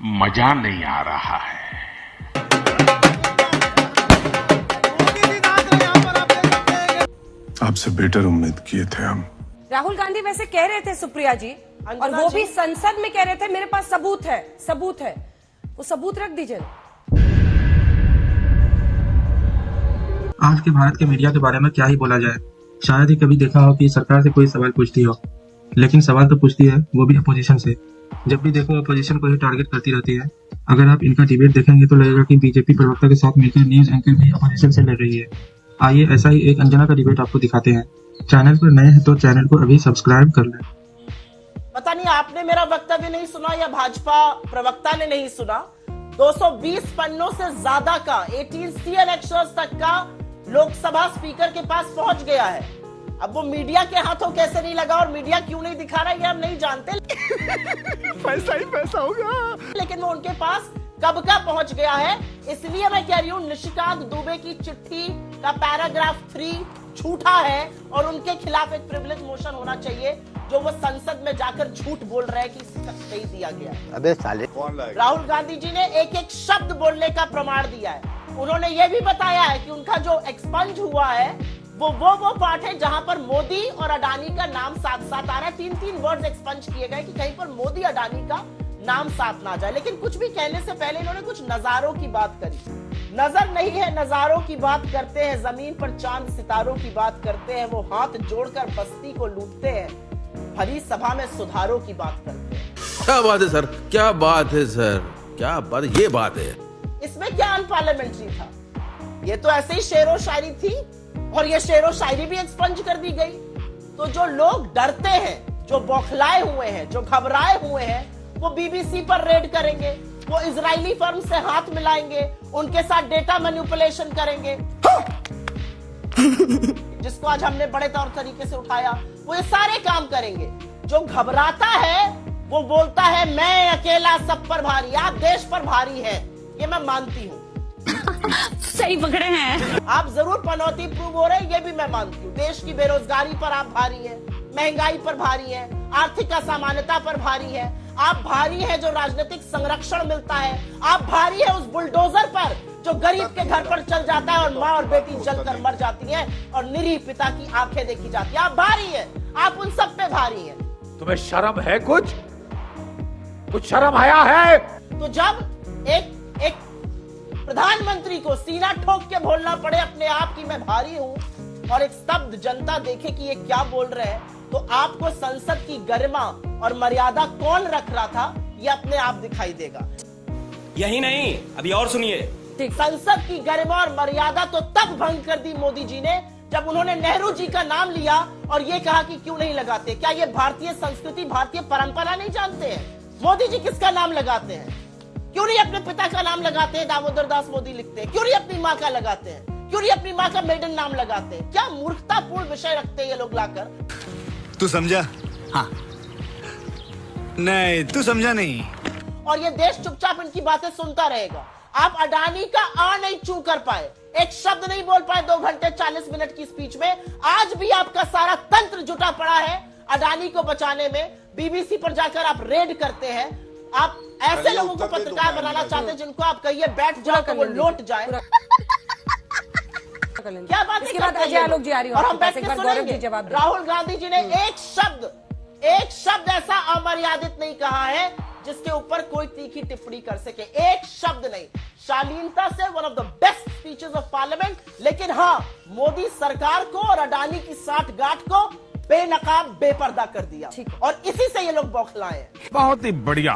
मजा नहीं आ रहा है। आपसे बेटर उम्मीद किए थे हम। राहुल गांधी वैसे कह रहे थे सुप्रिया जी, और वो भी संसद में कह रहे थे मेरे पास सबूत है, वो सबूत रख दीजिए। आज के भारत के मीडिया के बारे में क्या ही बोला जाए। शायद ही कभी देखा हो कि सरकार से कोई सवाल पूछती हो, लेकिन सवाल तो पूछती है, वो भी अपोजिशन से। जब भी देखो अपोजिशन को ही टारगेट करती रहती है। अगर आप इनका डिबेट देखेंगे तो लगेगा कि बीजेपी प्रवक्ता के साथ मिलकर न्यूज एंकर भी अपोजिशन से लड़ रही है। आइए ऐसा ही एक अंजना का डिबेट आपको दिखाते हैं। चैनल पर नए हैं तो चैनल को अभी सब्सक्राइब कर लें। पता नहीं आपने मेरा वक्तव्य नहीं सुना या भाजपा प्रवक्ता ने नहीं सुना। 220 पन्नों से ज्यादा का 18 CA लेक्चर्स तक का लोकसभा स्पीकर के पास पहुंच गया है। अब वो मीडिया के हाथों कैसे नहीं लगा और मीडिया क्यों नहीं दिखा रहा, ये हम नहीं जानते। पैसा ही पैसा होगा, लेकिन वो उनके पास कब का पहुंच गया है। इसलिए मैं कह रही हूँ निशिकांत दुबे की चिट्ठी का पैराग्राफ 3 झूठा है और उनके खिलाफ एक प्रिविलेज मोशन होना चाहिए, जो वो संसद में जाकर झूठ बोल रहे हैं कि सही दिया गया है। अबे साले राहुल गांधी जी ने एक एक शब्द बोलने का प्रमाण दिया है। उन्होंने ये भी बताया है कि उनका जो एक्सपंज हुआ है वो पार्ट है जहां पर मोदी और अडानी का नाम साथ साथ आ रहा है। 3 वर्ड्स एक्सपंज किए गए कि कहीं पर मोदी अडानी का नाम साथ ना जाए। लेकिन कुछ भी कहने से पहले इन्होंने कुछ नजारों की बात करी। नजर नहीं है, नजारों की बात करते हैं, जमीन पर चांद सितारों की बात करते हैं, वो हाथ जोड़कर बस्ती को लूटते हैं, भरी सभा में सुधारों की बात करते हैं। क्या बात है सर, क्या बात है सर, क्या बात, ये बात है। इसमें क्या अनपार्लियामेंट्री था? ये तो ऐसे ही शेरो शायरी थी और ये शेरो शायरी भी एक्सपंज कर दी गई। तो जो लोग डरते हैं, जो बौखलाए हुए हैं, जो घबराए हुए हैं, वो बीबीसी पर रेड करेंगे, वो इजरायली फर्म से हाथ मिलाएंगे, उनके साथ डेटा मैनिपुलेशन करेंगे, जिसको आज हमने बड़े तौर तरीके से उठाया। वो ये सारे काम करेंगे। जो घबराता है वो बोलता है मैं अकेला सब पर भारी। आप देश पर भारी है, ये मैं मानती हूँ। सही पकड़े हैं आप जरूर पनौती प्रूव हो रहे हैं, ये भी मैं मानती हूँ। देश की बेरोजगारी पर आप भारी हैं, महंगाई पर भारी हैं, आर्थिक असामान्यता पर भारी है। आप भारी हैं जो राजनीतिक संरक्षण मिलता है। आप भारी है उस बुलडोजर पर जो गरीब के घर पर चल जाता है और माँ और बेटी जलकर मर जाती हैं और निरीह पिता की आंखें देखी जाती है। आप भारी हैं, आप उन सब पे भारी हैं। तुम्हें शर्म है? कुछ शर्म आया है? तो जब एक प्रधानमंत्री को सीना ठोक के बोलना पड़े अपने आप की मैं भारी हूं और एक स्तब्ध जनता देखे कि ये क्या बोल रहे हैं, तो आपको संसद की गरिमा और मर्यादा कौन रख रहा था ये अपने आप दिखाई देगा। यही नहीं, अभी और सुनिए। संसद की गरिमा और मर्यादा तो तब भंग कर दी मोदी जी ने जब उन्होंने नेहरू जी का नाम लिया और ये कहा कि क्यों नहीं लगाते। क्या ये भारतीय संस्कृति, भारतीय परंपरा नहीं जानते हैं? मोदी जी किसका नाम लगाते हैं? क्यों नहीं अपने पिता का नाम लगाते हैं? दामोदर दास मोदी लिखते हैं। क्यों नहीं अपनी माँ का लगाते हैं? क्यों नहीं अपनी माँ का मेडन नाम लगाते हैं? क्या मूर्खतापूर्ण विषय रखते हैं ये लोग लाकर। तू समझा? हाँ। नहीं, तू समझा नहीं। और ये देश चुपचाप इनकी बातें सुनता रहेगा। आप अडानी का आ नहीं चू कर पाए, एक शब्द नहीं बोल पाए 2 घंटे 40 मिनट की स्पीच में। आज भी आपका सारा तंत्र जुटा पड़ा है अडानी को बचाने में। बीबीसी पर जाकर आप रेड करते हैं। आप ऐसे लोगों को पत्रकार बनाना चाहते हैं जिनको आप कहिए बैठ जाओ तो वो लौट जाए। क्या बात है? और हम बैठ के सुनेंगे। राहुल गांधी जी ने एक शब्द ऐसा अमर्यादित नहीं कहा है जिसके ऊपर कोई तीखी टिप्पणी कर सके। एक शब्द नहीं। शालीनता से one of the best speeches of parliament. लेकिन हाँ, मोदी सरकार को और अडानी की साठगांठ को बेनकाब बेपर्दा कर दिया और इसी से ये लोग बौखलाए हैं। बहुत ही बढ़िया।